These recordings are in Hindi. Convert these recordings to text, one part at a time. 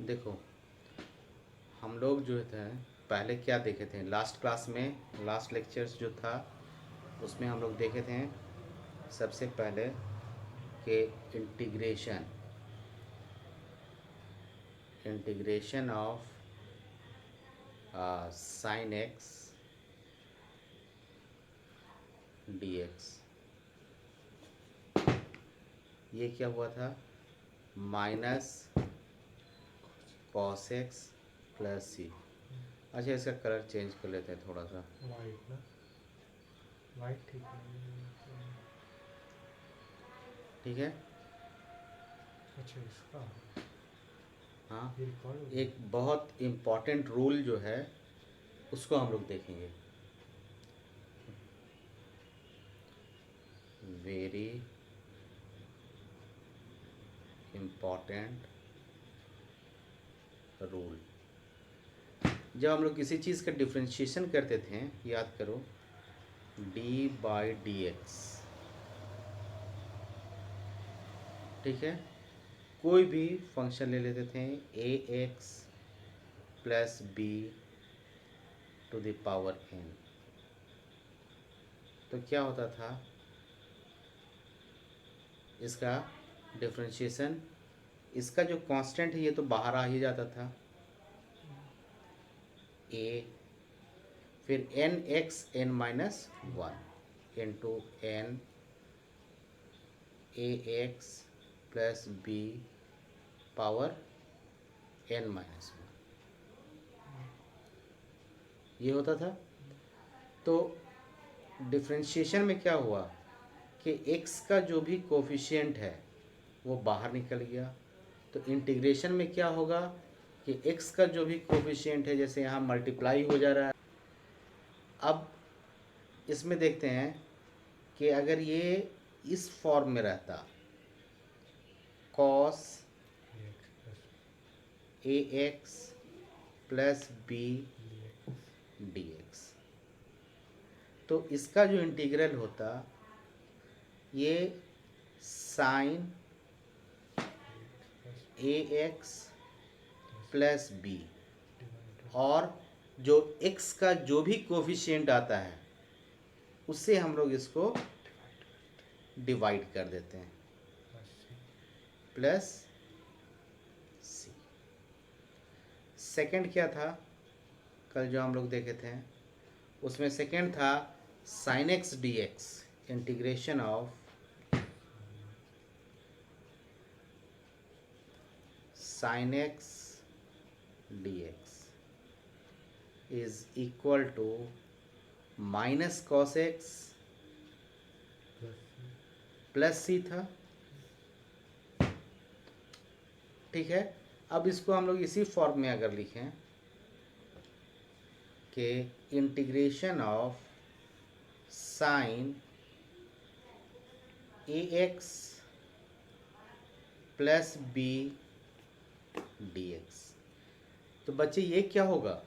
देखो, हम लोग जो थे पहले क्या देखे थे लास्ट क्लास में, लास्ट लेक्चर्स जो था उसमें हम लोग देखे थे सबसे पहले कि integration of sine x dx, ये क्या हुआ था, minus cos x plus c. अच्छा, इसका कलर चेंज कर लेते हैं थोड़ा सा, वाइट ना, वाइट ठीक है। ठीक है। अच्छा इसका हाँ, ये रिकॉर्ड हो एक गया। बहुत इम्पॉर्टेंट रूल जो है उसको हम लोग देखेंगे, वेरी इम्पॉर्टेंट रूल। जब हम लोग किसी चीज़ का डिफ्रेंशिएशन करते थे, याद करो, डी बाई डी एक्स, ठीक है, कोई भी फंक्शन ले लेते थे a x plus b to the power n, तो क्या होता था, इसका डिफ्रेंशिएशन, इसका जो कांस्टेंट है ये तो बाहर आ ही जाता था, ए, फिर N X N minus one into N A x plus B power N minus one, ये होता था। तो डिफ्रेंशिएशन में क्या हुआ कि x का जो भी कोफिशिएंट है वो बाहर निकल गया, तो इंटीग्रेशन में क्या होगा कि x का जो भी कोफिशिएंट है, जैसे यहाँ मल्टीप्लाई हो जा रहा है, अब इसमें देखते हैं कि अगर ये इस फॉर्म में रहता, cos a x plus B D x, तो इसका जो इंटीग्रल होता ये साइन ए एक्स प्लस बी, और जो x का जो भी कोफिशिएंट आता है उससे हम लोग इसको डिवाइड कर देते हैं, प्लस सी। सेकंड क्या था, कल जो हम लोग देखे थे उसमें सेकंड था sine x D x, integration of sine x D x is equal to minus cos x plus c था, ठीक है। अब इसको हम लोग इसी फॉर्म में अगर लिखें कि integration of sine A x plus B D x, तो बच्चे ये क्या होगा,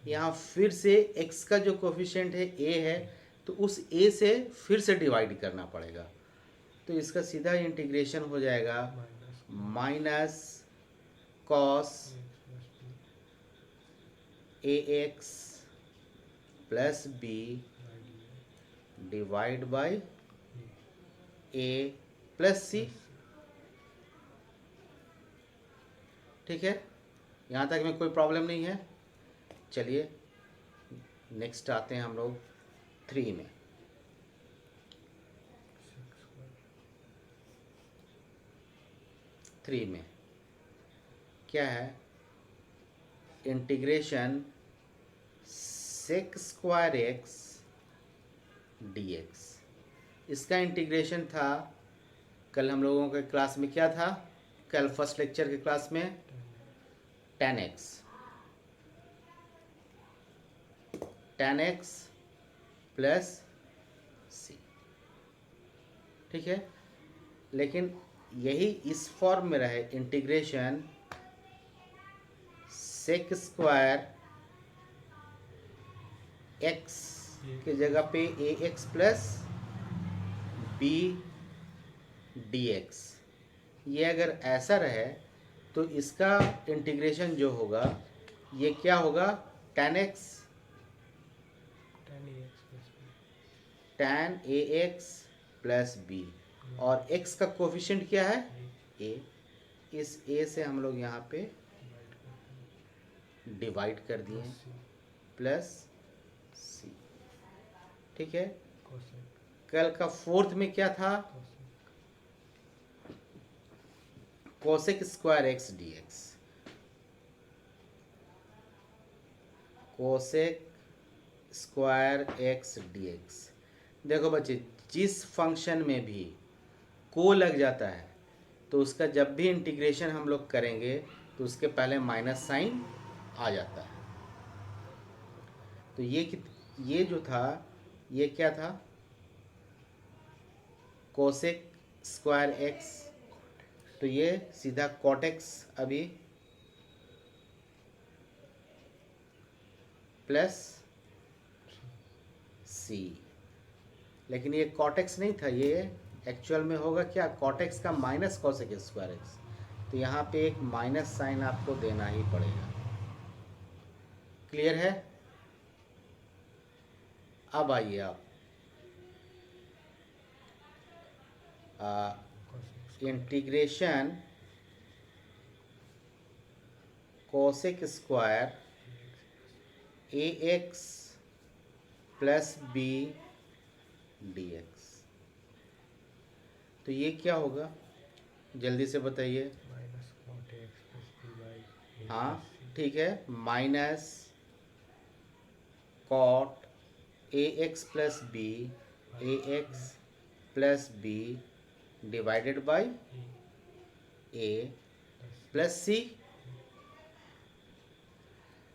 यहाँ फिर से x का जो कोफिशिएंट है a है, तो उस a से फिर से डिवाइड करना पड़ेगा, तो इसका सीधा इंटीग्रेशन हो जाएगा minus cos a x plus b divide by a plus c, ठीक है। यहाँ तक में कोई प्रॉब्लम नहीं है। चलिए नेक्स्ट आते हैं हम लोग 3 में। थ्री में क्या है, integration sec square X D x, इसका इंटीग्रेशन था कल हम लोगों के क्लास में, क्या था कल फर्स्ट लेक्चर के क्लास में, tan x प्लस सी, ठीक है। लेकिन यही इस फॉर्म में रहे, इंटीग्रेशन सेक स्क्वायर एक्स की जगह पे a x plus B D x, ये अगर ऐसा रहे तो इसका इंटीग्रेशन जो होगा ये क्या होगा, tan x, tan ax plus b tan ax plus B, और x का कोफिशिएंट क्या है, a। इस a से हम लोग यहाँ पे डिवाइड कर दिए plus c प्लस सी। ठीक है, cosec कल का फोर्थ में क्या था, cosec cosec square X D x. Cosec square X D x. देखो बच्चे, जिस फंक्शन में भी को लग जाता है तो उसका जब भी इंटीग्रेशन हम लोग करेंगे तो उसके पहले माइनस साइन आ जाता है। तो ये जो था ये क्या था, कोसेक स्क्वायर एक्स, तो ये सीधा कॉटेक्स अभी प्लस सी। लेकिन ये कॉटेक्स नहीं था, ये एक्चुअल में होगा क्या, कॉटेक्स का माइनस कोसेक स्क्वायर एक्स। तो यहाँ पे एक माइनस साइन आपको देना ही पड़ेगा। क्लियर है। अब आइए आप cosec integration cosec square a x plus B D x. तो ये क्या होगा, जल्दी से बताइए। minus cot ax plus b by a हाँ plus c ठीक है, minus cot A x plus b, a x plus b divided by a a plus plus c.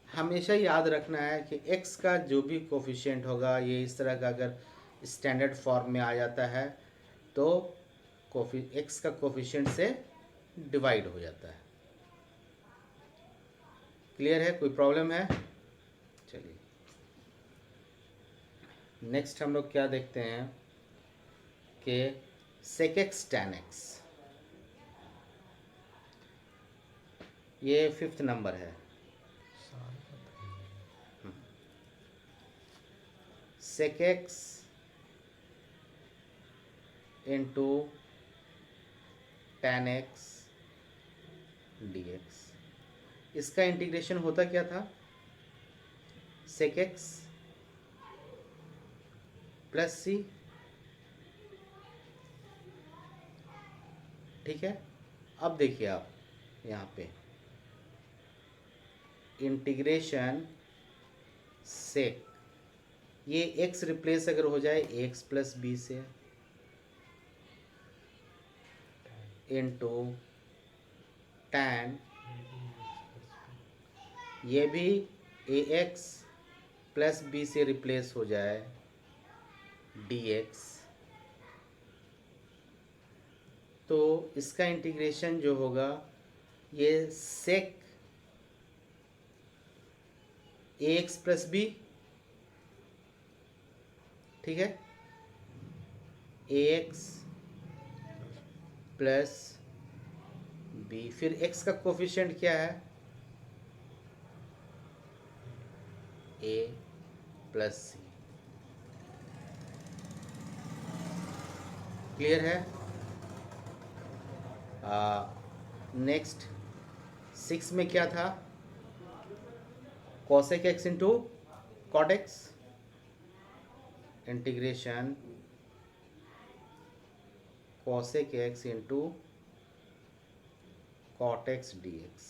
हमेशा याद रखना है कि x का जो भी कोफिशिएंट होगा ये इस तरह का अगर स्टैंडर्ड फॉर्म में आ जाता है तो x का कोफिशिएंट से डिवाइड हो जाता है। क्लियर है, कोई प्रॉब्लम है। चलिए नेक्स्ट हम लोग क्या देखते हैं कि sec x tan x, ये 5th नंबर है। साल पता sec x into tan x dx। इसका इंटीग्रेशन होता क्या था, sec x प्लस सी। ठीक है, अब देखिए आप यहाँ पे इंटीग्रेशन सेक, ये x रिप्लेस अगर हो जाए एक्स प्लस बी से इंटू टैन, ये भी ए एक्स प्लस बी से रिप्लेस हो जाए डी एक्स। तो इसका इंटीग्रेशन जो होगा ये सेक ए एक्स प्लस बी, ठीक है, ए एक्स प्लस बी, फिर x का कोफिशिएंट क्या है, a प्लस सी। क्लियर है। नेक्स्ट 6 में क्या था, cosec x into cot x, integration cosec x into cot x dx।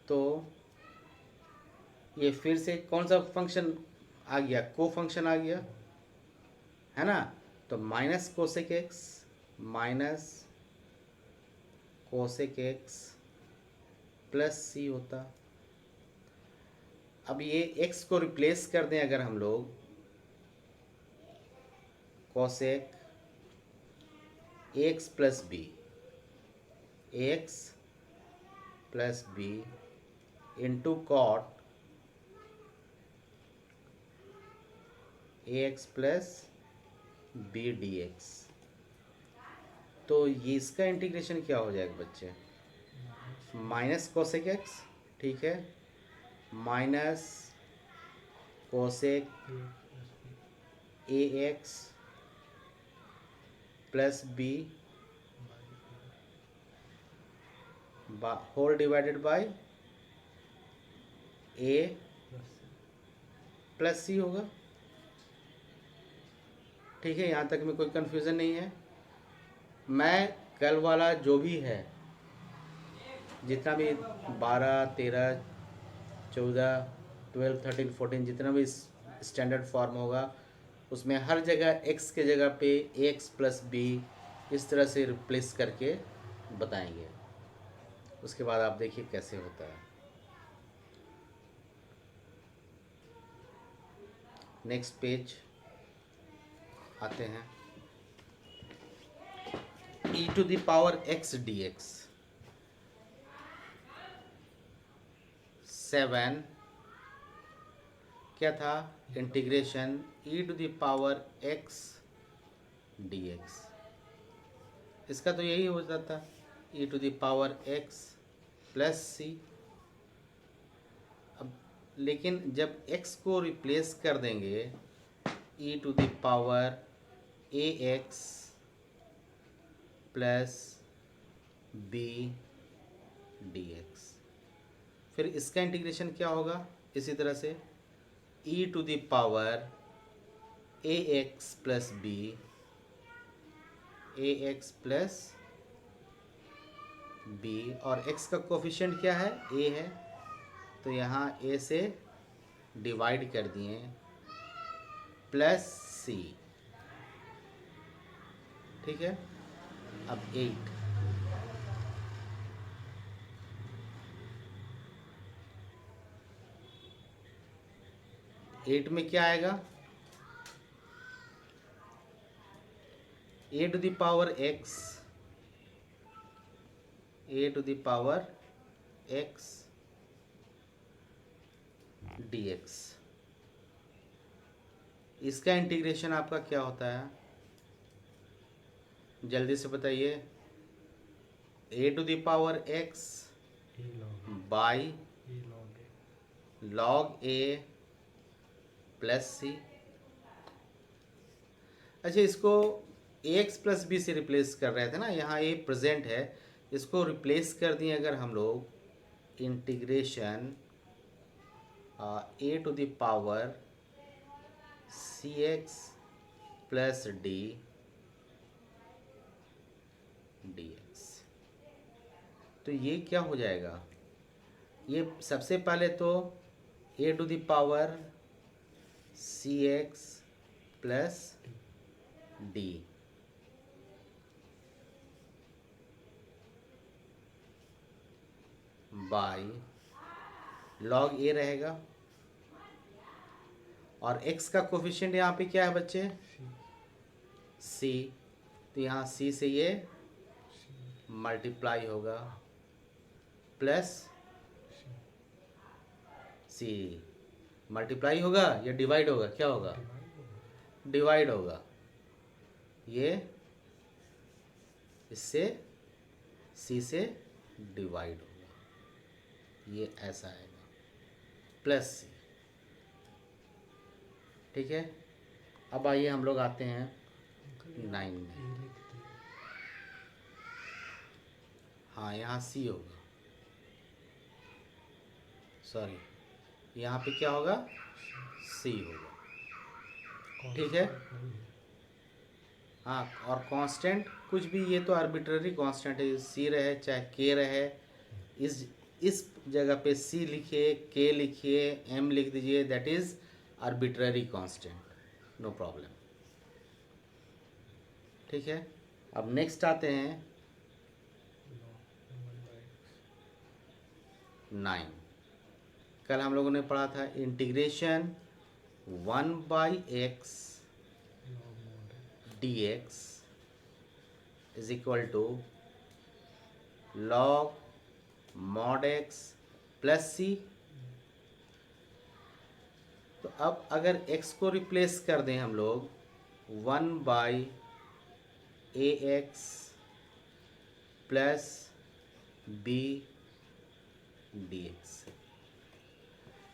तो ये फिर से कौन सा फंक्शन आ गया, को फंक्शन आ गया है ना। तो minus cosec x minus cosec x plus c होता। अब ये x को रिप्लेस कर दें अगर हम लोग, cosec x plus B, X plus B into cot ए x plus B D x. तो ये इसका इंटीग्रेशन क्या हो जाएगा बच्चे? माइनस कोसेक एक्स, ठीक है, minus cosec a x plus B whole divided by a plus c होगा। ठीक है, यहाँ तक में कोई कन्फ्यूज़न नहीं है। मैं कल वाला जो भी है, जितना भी 12, 13, 14, 12, 13, 14 जितना भी स्टैंडर्ड फॉर्म होगा, उसमें हर जगह x के जगह पे ax प्लस बी इस तरह से रिप्लेस करके बताएंगे। उसके बाद आप देखिए कैसे होता है। नेक्स्ट पेज आते हैं। e to the power x dx 7 क्या था? Integration e to the power x dx। इसका तो यही हो जाता, e to the power x plus c. अब लेकिन जब x को रिप्लेस कर देंगे e to the power ax plus b dx, फिर इसका इंटीग्रेशन क्या होगा? इसी तरह से e to the power ax plus B, ax plus B, और x का कोफिशिएंट क्या है? a है, तो यहाँ a से डिवाइड कर दिए प्लस c। ठीक है, अब 8 8 में क्या आएगा? a to the power x, a to the power x dx। इसका इंटीग्रेशन आपका क्या होता है? जल्दी से बताइए। a to the power x by log a plus c. अच्छा, इसको ax प्लस बी से रिप्लेस कर रहे थे ना, यहाँ a प्रेजेंट है, इसको रिप्लेस कर दिए अगर हम लोग, integration a to the power C x plus D dx। तो ये क्या हो जाएगा? ये सबसे पहले तो a to the power C x plus d, by log a रहेगा, और x का कोफिशिएंट यहाँ पे क्या है बच्चे? c, तो यहाँ c से ये मल्टीप्लाई होगा प्लस c, मल्टीप्लाई होगा या डिवाइड होगा? क्या होगा? डिवाइड होगा। ये इससे c से डिवाइड होगा, ये ऐसा आएगा प्लस c। ठीक है, अब आइए हम लोग आते हैं 9 में। हाँ, यहाँ c होगा, सॉरी, यहाँ पे क्या होगा? c होगा। ठीक है, हाँ, और कांस्टेंट कुछ भी, ये तो आर्बिट्ररी कांस्टेंट है, c रहे चाहे k रहे, इस जगह पे c लिखिए, k लिखिए, m लिख दीजिए, that is arbitrary constant, no problem. ठीक है, अब नेक्स्ट आते हैं 9। कल हम लोगों ने पढ़ा था integration 1/x dx is equal to log mod x plus c. तो अब अगर x को रिप्लेस कर दें हम लोग 1/ax plus B D x.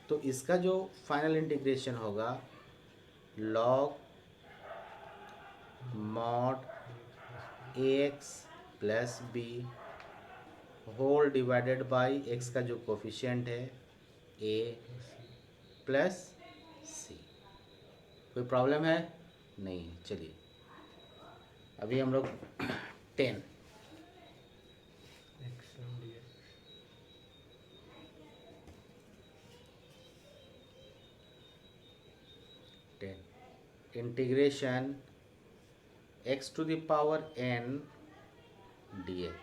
तो इसका जो फाइनल इंटीग्रेशन होगा log mod A x plus B whole divided by x का जो कोफिशिएंट है ए प्लस सी। कोई प्रॉब्लम है? नहीं। चलिए अभी हम लोग 10 x and dx 10 integration x to the power n dx।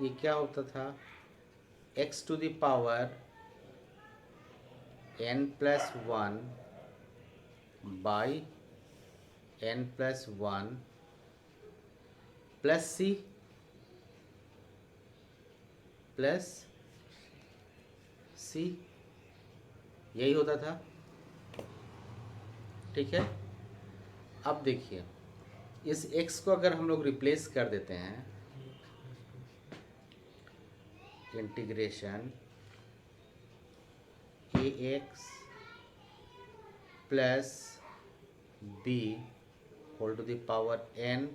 ये क्या होता था? x to the power n plus 1 by n plus 1 plus c plus c, यही होता था। ठीक है। अब देखिए इस x को अगर हम लोग रिप्लेस कर देते हैं, integration A x plus B whole to the power n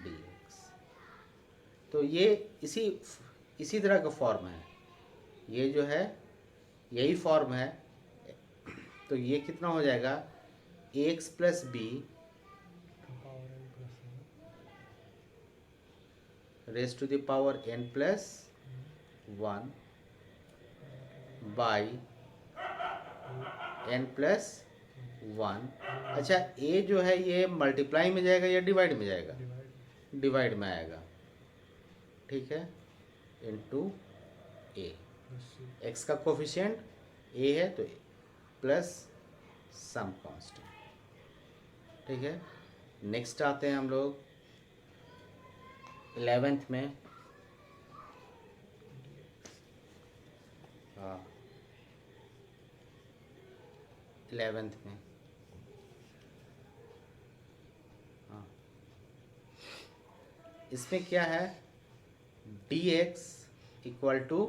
dx। तो ये इसी तरह का फॉर्म है, ये जो है यही फॉर्म है। तो ये कितना हो जाएगा? A x plus b to power n plus raise to the power n plus 1 by n plus 1। अच्छा a जो है ये मल्टीप्लाई में जाएगा या डिवाइड में जाएगा? divide डिवाइड में आएगा। ठीक है, into a। plus c x का कोफिशिएंट a है तो प्लस सम कांस्टेंट। ठीक है। नेक्स्ट आते हैं हम लोग 11th में। हाँ 11th में। हाँ इसमें क्या है? dx equal to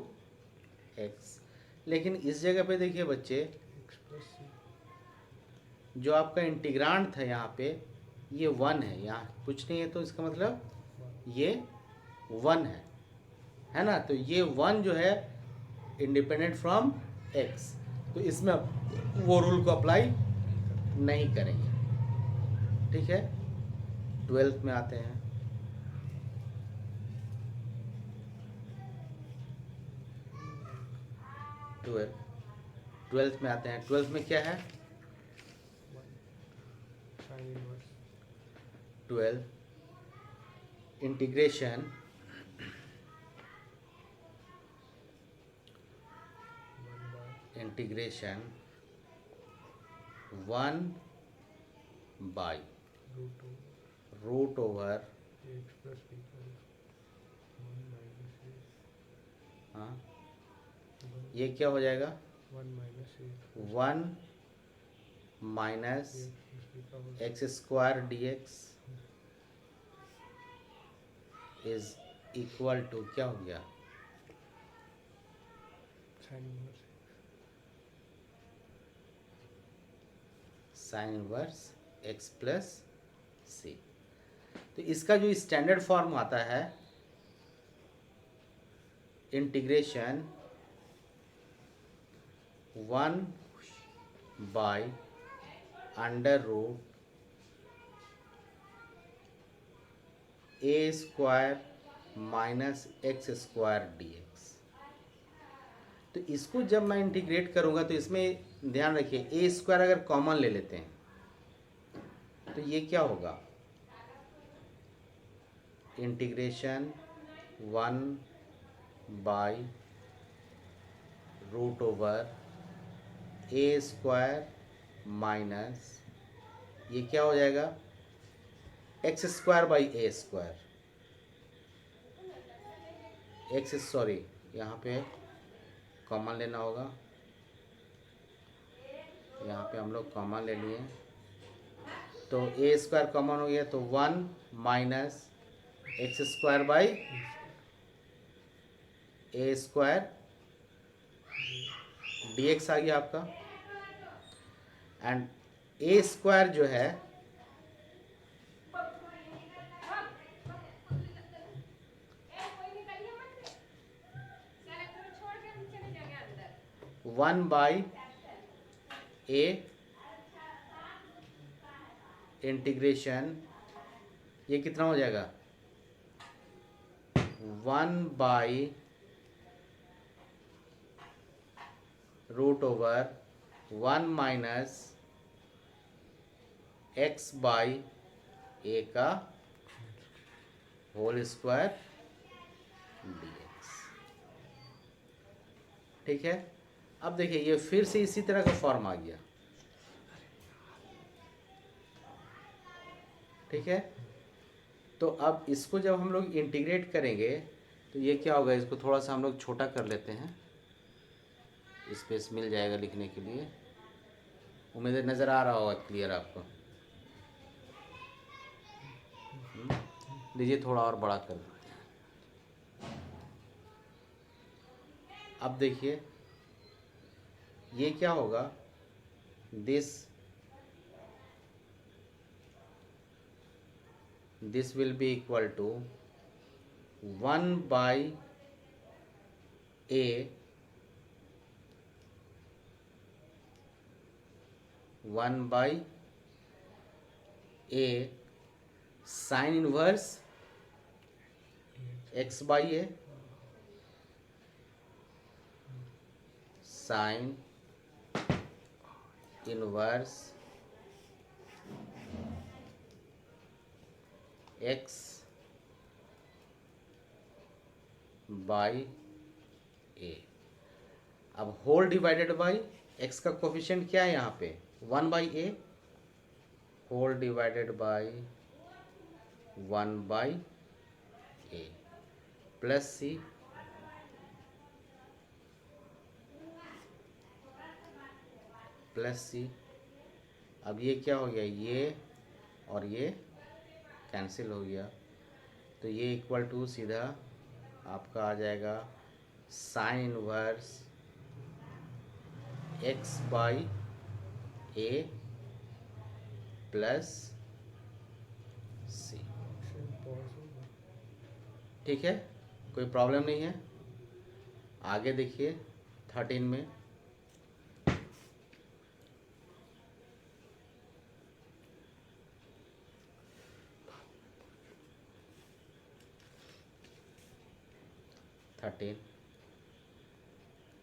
X. लेकिन इस जगह पे देखिए बच्चे, x plus c जो आपका इंटीग्रांड था यहाँ पे ये 1 है, यहाँ कुछ नहीं है, तो इसका मतलब 1 ये 1 है ना? तो ये 1 जो है इंडिपेंडेंट फ्रॉम x, तो इसमें वो रूल को अप्लाई नहीं करेंगे। ठीक है। 12th में आते हैं। ट्वेल्थ में आते हैं। 12th में क्या है? 1 sin inverse 12 integration 1 by integration 1 by root root over x plus b equals 1 minus a हाँ 1 ये क्या हो जाएगा? 1 minus a 1 minus x plus b का x square d x is equal to क्या हो गया? sin inverse sine inverse x plus c. तो इसका जो स्टैंडर्ड फॉर्म आता है integration 1 by under root a square minus x square d x. तो इसको जब मैं इंटीग्रेट करूंगा तो इसमें ध्यान रखिए ए स्क्वायर अगर कॉमन ले लेते हैं तो ये क्या होगा? Integration 1 by root over a square minus ये क्या हो जाएगा? X square by a square. X sorry यहाँ पे कॉमन लेना होगा, यहाँ पे हम लोग कॉमन ले लिए तो ए स्क्वायर कॉमन हो गया तो 1 minus x square by a square d x आ गया आपका। एंड ए स्क्वायर जो है वन बाई ए इंटीग्रेशन, ये कितना हो जाएगा, one by root over one minus x by a का होल स्क्वायर डी एक्स। ठीक है, अब देखिए ये फिर से इसी तरह का फॉर्म आ गया। ठीक है, तो अब इसको जब हम लोग इंटीग्रेट करेंगे तो ये क्या होगा, इसको थोड़ा सा हम लोग छोटा कर लेते हैं, स्पेस मिल जाएगा लिखने के लिए। उम्मीद है नज़र आ रहा होगा क्लियर आपको। लीजिए थोड़ा और बड़ा कर देते हैं। अब देखिए ये क्या होगा, this will be equal to one by a sine inverse x by a sine inverse x by a. अब होल डिवाइडेड बाई एक्स का कोफिशिएंट क्या है यहाँ पे, one by a, whole divided by one by a plus c plus c. अब ये क्या हो गया, ये और ये कैंसिल हो गया, तो ये इक्वल टू सीधा आपका आ जाएगा sine inverse x by a plus c. ठीक है, कोई प्रॉब्लम नहीं है। आगे देखिए 13 में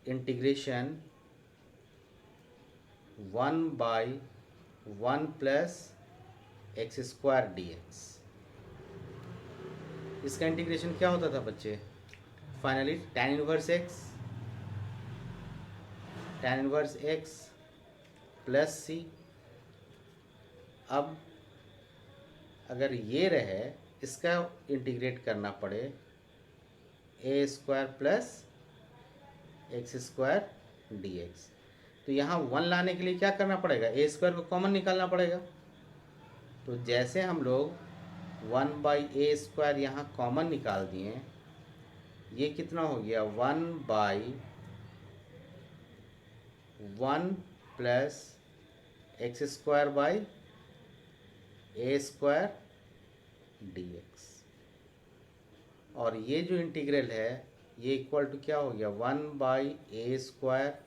integration one by one plus x square d x. इसका इंटीग्रेशन क्या होता था बच्चे, finally tan inverse x plus c. अब अगर ये रहे, इसका इंटीग्रेट करना पड़े a square plus x square d x, तो यहाँ वन लाने के लिए क्या करना पड़ेगा, ए स्क्वायर को कॉमन निकालना पड़ेगा। तो जैसे हम लोग वन बाई ए स्क्वायर यहाँ कॉमन निकाल दिए, ये कितना हो गया, one by one plus x square by a square d x. और ये जो इंटीग्रल है ये इक्वल टू क्या हो गया, one by a square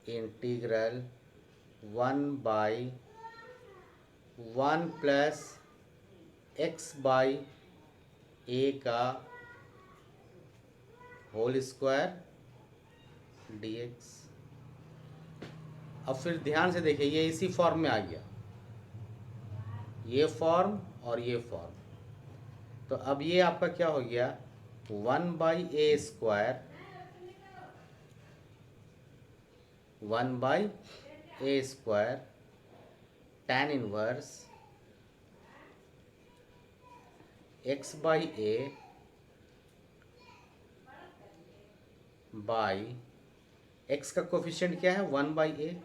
integral one by one plus x by a का होल स्क्वायर डी एक्स। अब फिर ध्यान से देखिए, ये इसी फॉर्म में आ गया, ये फॉर्म और ये फॉर्म। तो अब ये आपका क्या हो गया, one by a square tan inverse x by A by x का कोफिशिएंट क्या है, वन बाई ए।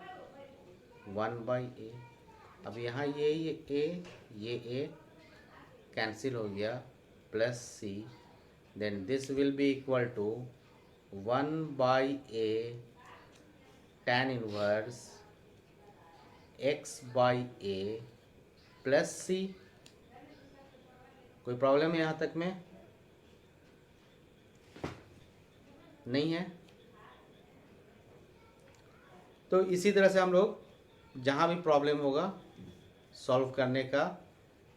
अब यहाँ ये ए कैंसिल हो गया, plus c, then this will be equal to 1 by a tan inverse x by a plus c। कोई प्रॉब्लम है यहाँ तक में? नहीं है। तो इसी तरह से हम लोग जहाँ भी प्रॉब्लम होगा सॉल्व करने का,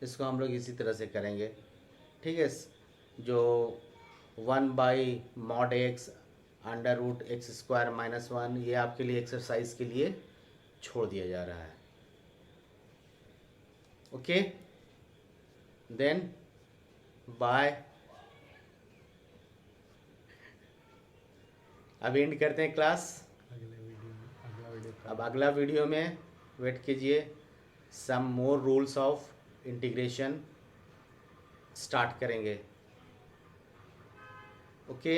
इसको हम लोग इसी तरह से करेंगे। ठीक है, जो 1 by mod x under root x square minus 1, ये आपके लिए एक्सरसाइज के लिए छोड़ दिया जा रहा है। Okay, then bye. अब एंड करते हैं क्लास। अब अगला वीडियो में वेट कीजिए, some more rules of integration start करेंगे। ओके।